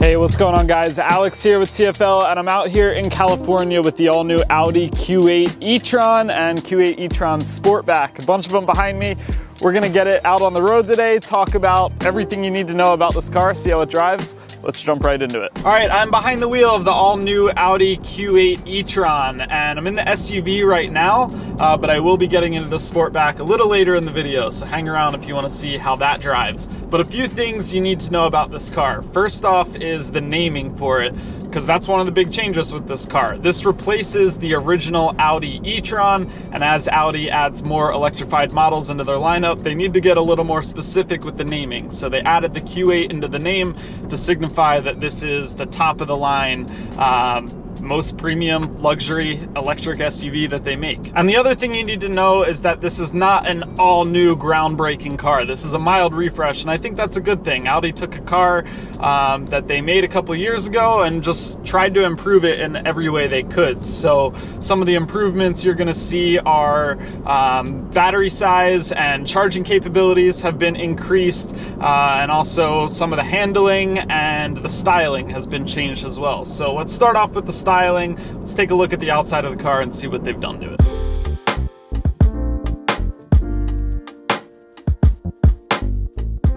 Hey, what's going on, guys? Alex here with TFL, and I'm out here in California with the all-new Audi Q8 e-tron and Q8 e-tron Sportback. A bunch of them behind me. We're gonna get it out on the road today, talk about everything you need to know about this car, see how it drives. Let's jump right into it. All right, I'm behind the wheel of the all-new Audi Q8 e-tron, and I'm in the SUV right now, but I will be getting into the Sportback a little later in the video, so hang around if you wanna see how that drives. But a few things you need to know about this car. First off is the naming for it, because that's one of the big changes with this car. This replaces the original Audi e-tron, and as Audi adds more electrified models into their lineup, they need to get a little more specific with the naming. So they added the Q8 into the name to signify that this is the top of the line, most premium luxury electric SUV that they make. And the other thing you need to know is that this is not an all-new groundbreaking car. This is a mild refresh, and I think that's a good thing. Audi took a car that they made a couple years ago and just tried to improve it in every way they could. So some of the improvements you're gonna see are battery size and charging capabilities have been increased, and also some of the handling and the styling has been changed as well. So let's start off with the styling. Let's take a look at the outside of the car and see what they've done to it.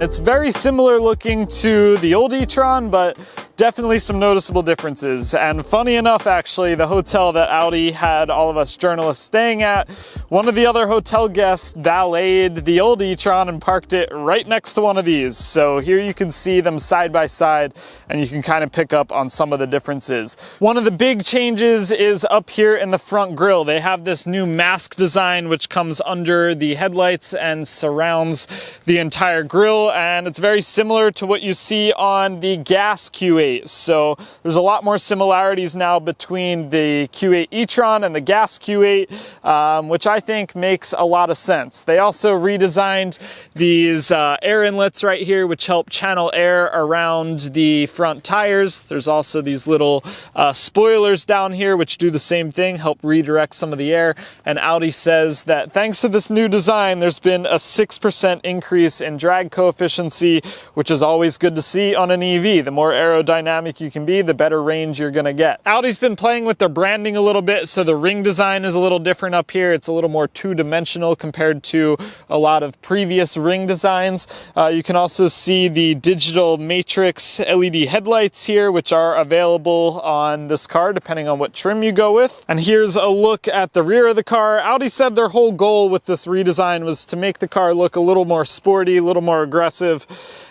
It's very similar looking to the old e-tron, but definitely some noticeable differences. And funny enough, actually, the hotel that Audi had all of us journalists staying at, one of the other hotel guests valeted the old e-tron and parked it right next to one of these. So here you can see them side by side, and you can kind of pick up on some of the differences. One of the big changes is up here in the front grille. They have this new mask design which comes under the headlights and surrounds the entire grille, and it's very similar to what you see on the gas Q8. So there's a lot more similarities now between the Q8 e-tron and the gas Q8, which I think makes a lot of sense. They also redesigned these air inlets right here, which help channel air around the front tires. There's also these little spoilers down here, which do the same thing, help redirect some of the air. And Audi says that thanks to this new design, there's been a 6% increase in drag coefficiency, which is always good to see on an EV. The more aerodynamic you can be, the better range you're gonna get. Audi's been playing with their branding a little bit, so the ring design is a little different up here. It's a little more two-dimensional compared to a lot of previous ring designs. You can also see the digital matrix LED headlights here, which are available on this car depending on what trim you go with. And here's a look at the rear of the car. Audi said their whole goal with this redesign was to make the car look a little more sporty, a little more aggressive.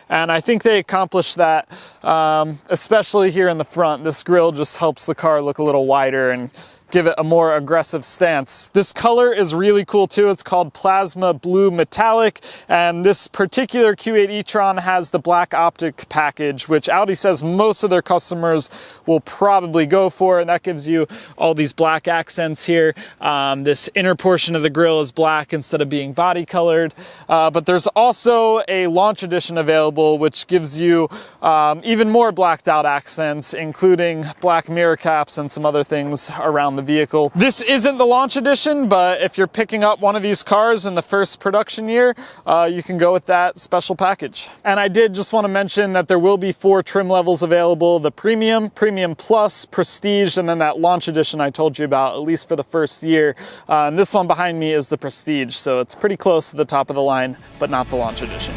And I think they accomplished that, especially here in the front. This grille just helps the car look a little wider and give it a more aggressive stance. This color is really cool too. It's called Plasma Blue Metallic, and this particular Q8 e-tron has the black optic package, which Audi says most of their customers will probably go for, and that gives you all these black accents here. This inner portion of the grille is black instead of being body colored, but there's also a launch edition available, which gives you even more blacked out accents, including black mirror caps and some other things around the vehicle. This isn't the launch edition, but if you're picking up one of these cars in the first production year, you can go with that special package. And I did just want to mention that there will be 4 trim levels available: the Premium, Premium Plus, Prestige, and then that launch edition I told you about, at least for the first year. And this one behind me is the Prestige, so it's pretty close to the top of the line, but not the launch edition.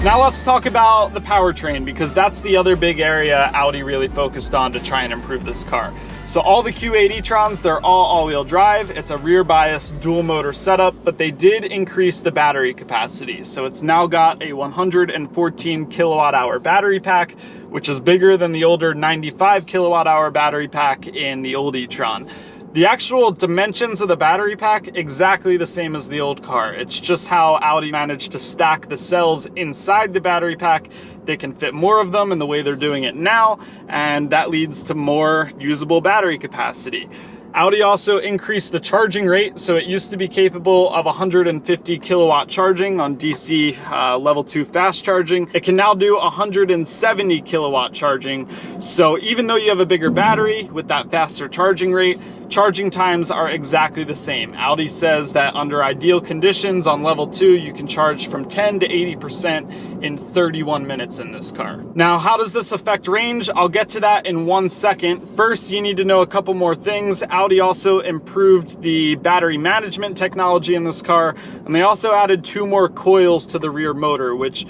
Now let's talk about the powertrain, because that's the other big area Audi really focused on to try and improve this car. So all the Q8 e-trons, they're all-wheel drive. It's a rear bias dual motor setup, but they did increase the battery capacity. So it's now got a 114 kilowatt hour battery pack, which is bigger than the older 95 kilowatt hour battery pack in the old e-tron. The actual dimensions of the battery pack, exactly the same as the old car. It's just how Audi managed to stack the cells inside the battery pack. They can fit more of them in the way they're doing it now, and that leads to more usable battery capacity. Audi also increased the charging rate, so it used to be capable of 150 kilowatt charging on DC level 2 fast charging. It can now do 170 kilowatt charging. So even though you have a bigger battery with that faster charging rate, charging times are exactly the same. Audi says that under ideal conditions on level 2, you can charge from 10 to 80% in 31 minutes in this car. Now, how does this affect range? I'll get to that in 1 second. First, you need to know a couple more things. Audi also improved the battery management technology in this car, and they also added 2 more coils to the rear motor, which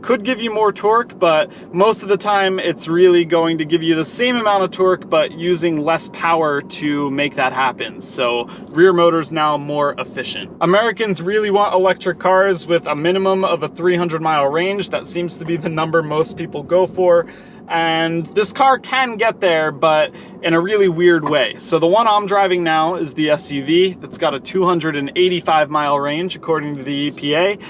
could give you more torque, but most of the time it's really going to give you the same amount of torque, but using less power to make that happen. So rear motor's now more efficient. Americans really want electric cars with a minimum of a 300-mile range. That seems to be the number most people go for. And this car can get there, but in a really weird way. So the one I'm driving now is the SUV that's got a 285-mile range, according to the EPA.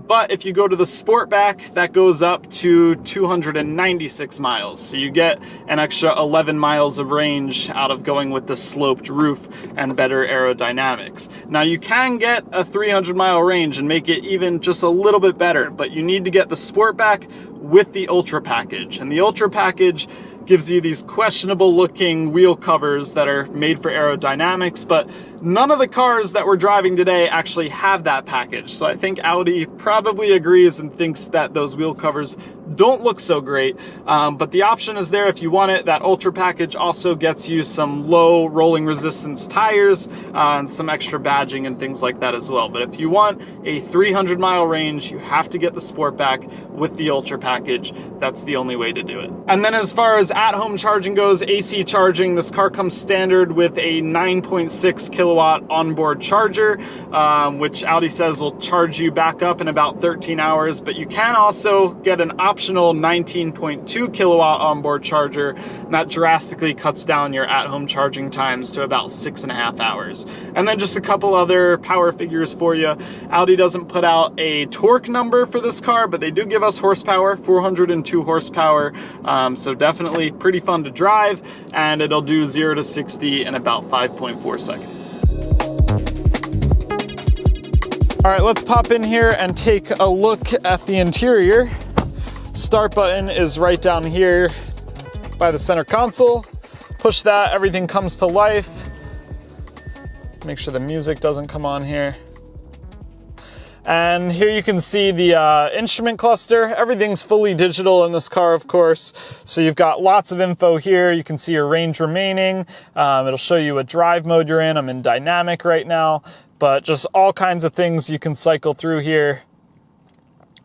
But if you go to the Sportback, that goes up to 296 miles. So you get an extra 11 miles of range out of going with the sloped roof and better aerodynamics. Now you can get a 300-mile range and make it even just a little bit better, but you need to get the Sportback with the Ultra package. And the Ultra package gives you these questionable looking wheel covers that are made for aerodynamics, but none of the cars that we're driving today actually have that package. So I think Audi probably agrees and thinks that those wheel covers don't look so great, but the option is there if you want it. That Ultra package also gets you some low rolling resistance tires and some extra badging and things like that as well. But if you want a 300-mile range, you have to get the Sportback with the Ultra package. That's the only way to do it. And then as far as at-home charging goes, AC charging, this car comes standard with a 9.6 kilowatt onboard charger, which Audi says will charge you back up in about 13 hours, but you can also get an optional 19.2 kilowatt onboard charger, and that drastically cuts down your at-home charging times to about 6.5 hours. And then just a couple other power figures for you. Audi doesn't put out a torque number for this car, but they do give us horsepower, 402 horsepower, so definitely pretty fun to drive, and it'll do 0 to 60 in about 5.4 seconds. All right, let's pop in here and take a look at the interior. Start button is right down here by the center console. Push that, everything comes to life. Make sure the music doesn't come on here. And here you can see the instrument cluster. Everything's fully digital in this car, of course. So you've got lots of info here. You can see your range remaining. It'll show you what drive mode you're in. I'm in dynamic right now, but just all kinds of things you can cycle through here.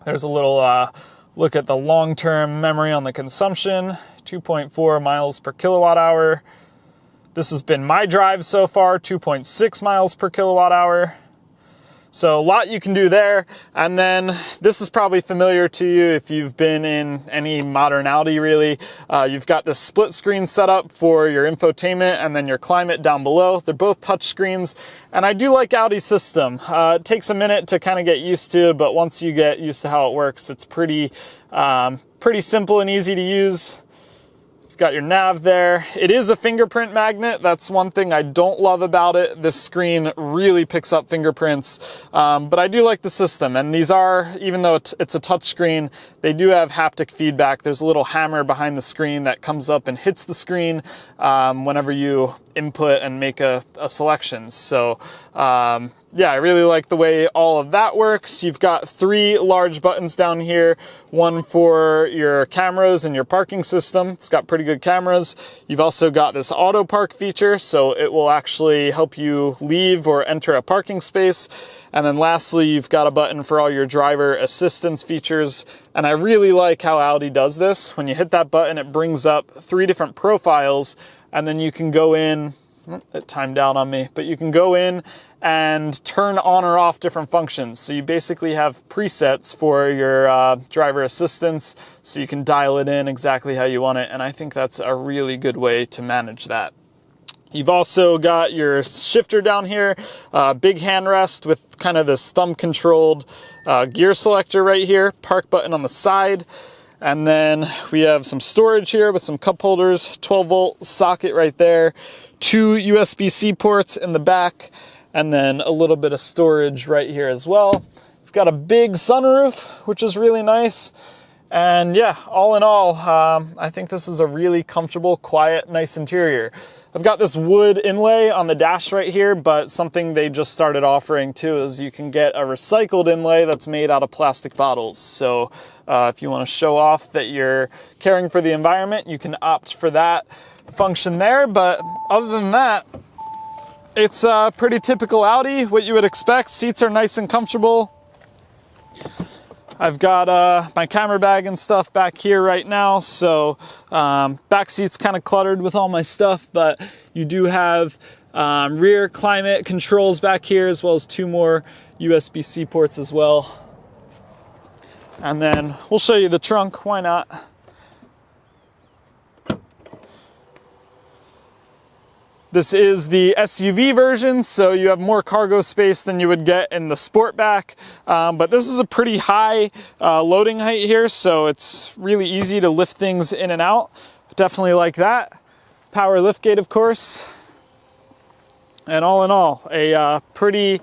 There's a little look at the long-term memory on the consumption, 2.4 miles per kilowatt hour. This has been my drive so far, 2.6 miles per kilowatt hour. So a lot you can do there. And then this is probably familiar to you if you've been in any modern Audi really. You've got this split screen set up for your infotainment and then your climate down below. They're both touch screens. And I do like Audi's system. It takes a minute to kind of get used to, but once you get used to how it works, it's pretty simple and easy to use. Got your nav there. It is a fingerprint magnet. That's one thing I don't love about it. This screen really picks up fingerprints, but I do like the system. And these are, even though it's a touch screen, they do have haptic feedback. There's a little hammer behind the screen that comes up and hits the screen whenever you input and make a selection. So yeah, I really like the way all of that works. You've got 3 large buttons down here, one for your cameras and your parking system. It's got pretty good cameras. You've also got this auto park feature, so it will actually help you leave or enter a parking space. And then lastly, you've got a button for all your driver assistance features. And I really like how Audi does this. When you hit that button, it brings up 3 different profiles, and then you can go in, it timed out on me, but you can go in and turn on or off different functions. So you basically have presets for your driver assistance, so you can dial it in exactly how you want it. And I think that's a really good way to manage that. You've also got your shifter down here, big handrest with kind of this thumb-controlled gear selector right here, park button on the side. And then we have some storage here with some cup holders, 12-volt socket right there, 2 USB-C ports in the back, and then a little bit of storage right here as well. We've got a big sunroof, which is really nice. And yeah, all in all, I think this is a really comfortable, quiet, nice interior. I've got this wood inlay on the dash right here, but something they just started offering too is you can get a recycled inlay that's made out of plastic bottles. So if you want to show off that you're caring for the environment, you can opt for that function there. But other than that, it's a pretty typical Audi, what you would expect. Seats are nice and comfortable. I've got my camera bag and stuff back here right now, so back seat's kind of cluttered with all my stuff, but you do have rear climate controls back here, as well as 2 more USB-C ports as well. And then we'll show you the trunk, why not? This is the SUV version, so you have more cargo space than you would get in the Sportback. But this is a pretty high loading height here, so it's really easy to lift things in and out. Definitely like that. Power liftgate, of course. And all in all, a pretty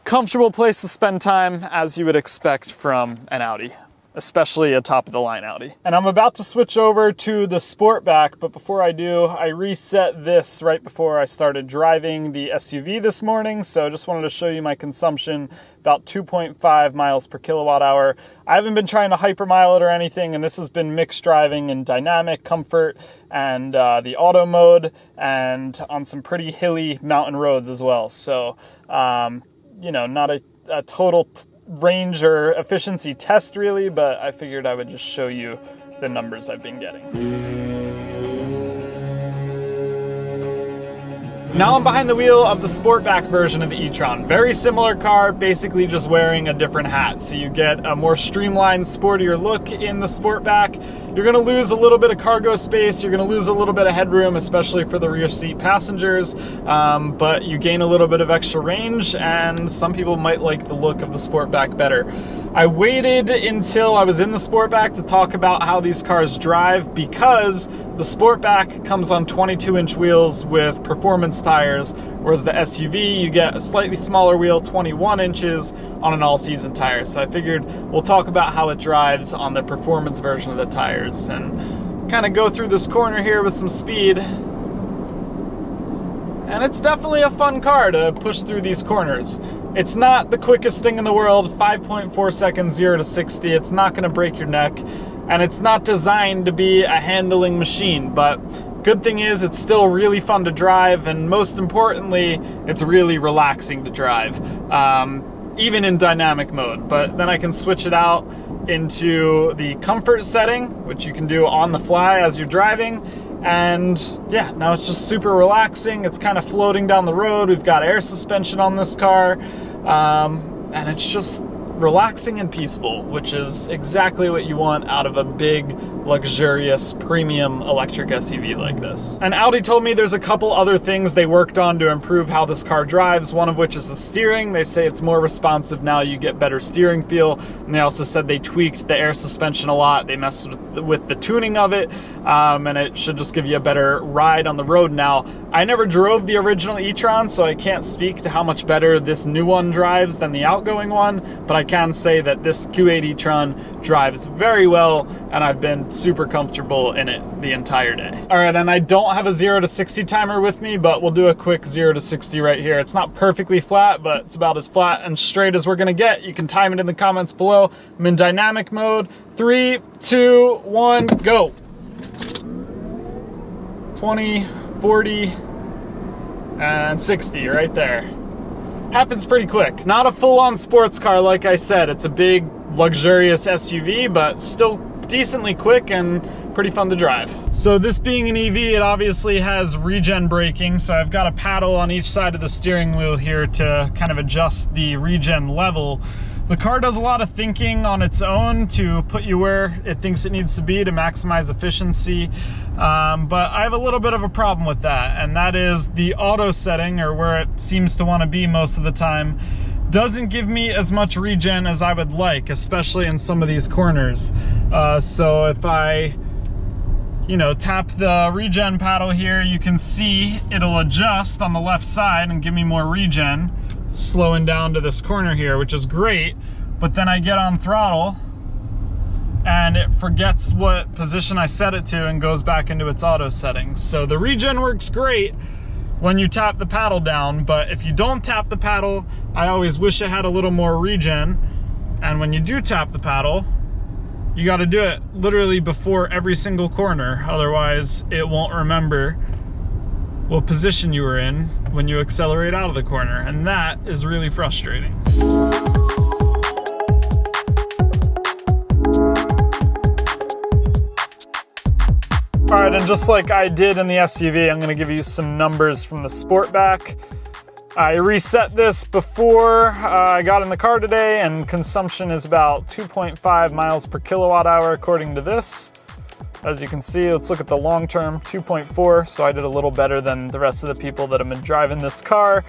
comfortable place to spend time, as you would expect from an Audi, especially a top-of-the-line Audi. And I'm about to switch over to the Sportback, but before I do, I reset this right before I started driving the SUV this morning, so just wanted to show you my consumption, about 2.5 miles per kilowatt hour. I haven't been trying to hypermile it or anything, and this has been mixed driving in dynamic, comfort, and the auto mode, and on some pretty hilly mountain roads as well. So, you know, not a total range or efficiency test really, but I figured I would just show you the numbers I've been getting. Now I'm behind the wheel of the Sportback version of the e-tron. Very similar car, basically just wearing a different hat. So you get a more streamlined, sportier look in the Sportback. You're gonna lose a little bit of cargo space, you're gonna lose a little bit of headroom, especially for the rear seat passengers, but you gain a little bit of extra range, and some people might like the look of the Sportback better. I waited until I was in the Sportback to talk about how these cars drive, because the Sportback comes on 22-inch wheels with performance tires, whereas the SUV, you get a slightly smaller wheel, 21 inches, on an all-season tire. So I figured we'll talk about how it drives on the performance version of the tires and kind of go through this corner here with some speed. And it's definitely a fun car to push through these corners. It's not the quickest thing in the world, 5.4 seconds 0 to 60. It's not going to break your neck, and it's not designed to be a handling machine, but good thing is it's still really fun to drive, and most importantly, it's really relaxing to drive, even in dynamic mode. But then I can switch it out into the comfort setting, which you can do on the fly as you're driving. And yeah, now it's just super relaxing. It's kind of floating down the road. We've got air suspension on this car, and it's just relaxing and peaceful, which is exactly what you want out of a big, luxurious, premium electric SUV like this. And Audi told me there's a couple other things they worked on to improve how this car drives, one of which is the steering. They say it's more responsive now, you get better steering feel, and they also said they tweaked the air suspension a lot. They messed with the tuning of it, and it should just give you a better ride on the road now. I never drove the original e-tron, so I can't speak to how much better this new one drives than the outgoing one, but I can say that this Q8 e-tron drives very well, and I've been super comfortable in it the entire day. All right, and I don't have a 0 to 60 timer with me, but we'll do a quick 0 to 60 right here. It's not perfectly flat, but it's about as flat and straight as we're gonna get. You can time it in the comments below. I'm in dynamic mode. 3, 2, 1, go. 20, 40, and 60 right there. Happens pretty quick. Not a full-on sports car, like I said. It's a big, luxurious SUV, but still decently quick and pretty fun to drive. So this being an EV, it obviously has regen braking, so I've got a paddle on each side of the steering wheel here to kind of adjust the regen level. The car does a lot of thinking on its own to put you where it thinks it needs to be to maximize efficiency, but I have a little bit of a problem with that, and that is the auto setting, or where it seems to want to be most of the time, doesn't give me as much regen as I would like, especially in some of these corners. So if I, tap the regen paddle here, you can see it'll adjust on the left side and give me more regen, slowing down to this corner here, which is great. But then I get on throttle and it forgets what position I set it to and goes back into its auto settings. So the regen works great when you tap the paddle down, but if you don't tap the paddle, I always wish it had a little more regen. And when you do tap the paddle, you got to do it literally before every single corner, otherwise it won't remember what position you were in when you accelerate out of the corner, and that is really frustrating. All right, and just like I did in the SUV, I'm gonna give you some numbers from the Sportback. I reset this before I got in the car today, and consumption is about 2.5 miles per kilowatt hour according to this. As you can see, let's look at the long term, 2.4, so I did a little better than the rest of the people that have been driving this car.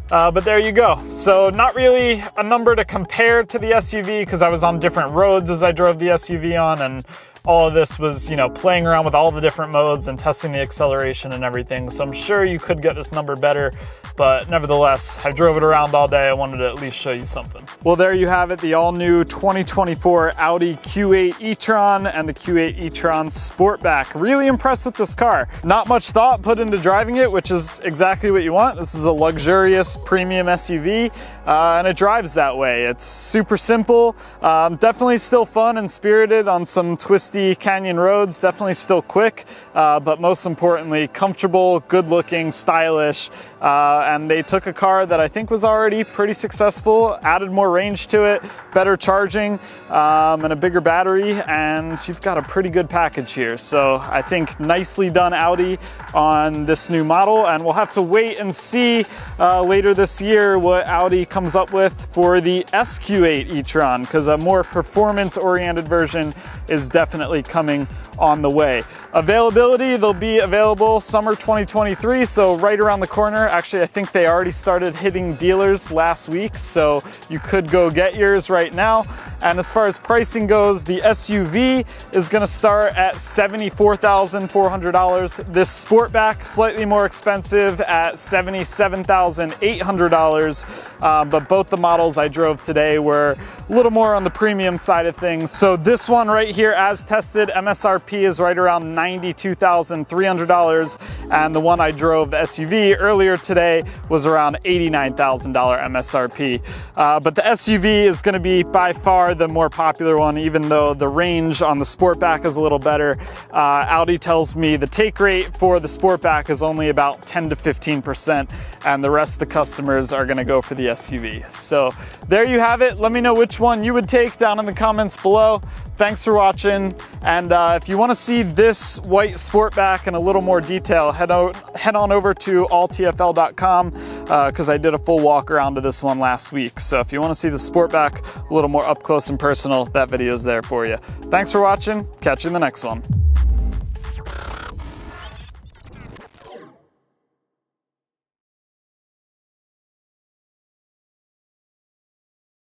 But there you go. So not really a number to compare to the SUV because I was on different roads as I drove the SUV on, and all of this was, you know, playing around with all the different modes and testing the acceleration and everything. So I'm sure you could get this number better, but nevertheless, I drove it around all day. I wanted to at least show you something. Well, there you have it, the all new 2024 Audi Q8 e-tron and the Q8 e-tron Sportback. Really impressed with this car. Not much thought put into driving it, which is exactly what you want. This is a luxurious premium SUV, and it drives that way. It's super simple, definitely still fun and spirited on some twisty canyon roads, definitely still quick, but most importantly, comfortable, good looking, stylish, and they took a car that I think was already pretty successful, added more range to it, better charging, and a bigger battery, and you've got a pretty good package here. So I think nicely done, Audi, on this new model, and we'll have to wait and see later this year what Audi comes up with for the SQ8 e-tron, because a more performance-oriented version is definitely coming on the way. Availability, they'll be available summer 2023, so right around the corner. Actually, I think they already started hitting dealers last week, so you could go get yours right now. And as far as pricing goes, the SUV is going to start at $74,400. This Sportback, slightly more expensive at $77,800, but both the models I drove today were a little more on the premium side of things. So this one right here, as tested, MSRP is right around $92,300, and the one I drove, the SUV, earlier today was around $89,000 MSRP. But the SUV is going to be by far the more popular one, even though the range on the Sportback is a little better. Audi tells me the take rate for the Sportback is only about 10 to 15%, and the rest of the customers are going to go for the SUV. So there you have it. Let me know which one you would take down in the comments below. Thanks for watching, and if you want to see this white Sportback in a little more detail, head on over to alltfl.com because I did a full walk around to this one last week. So if you want to see the Sportback a little more up close and personal, that video is there for you. Thanks for watching. Catch you in the next one.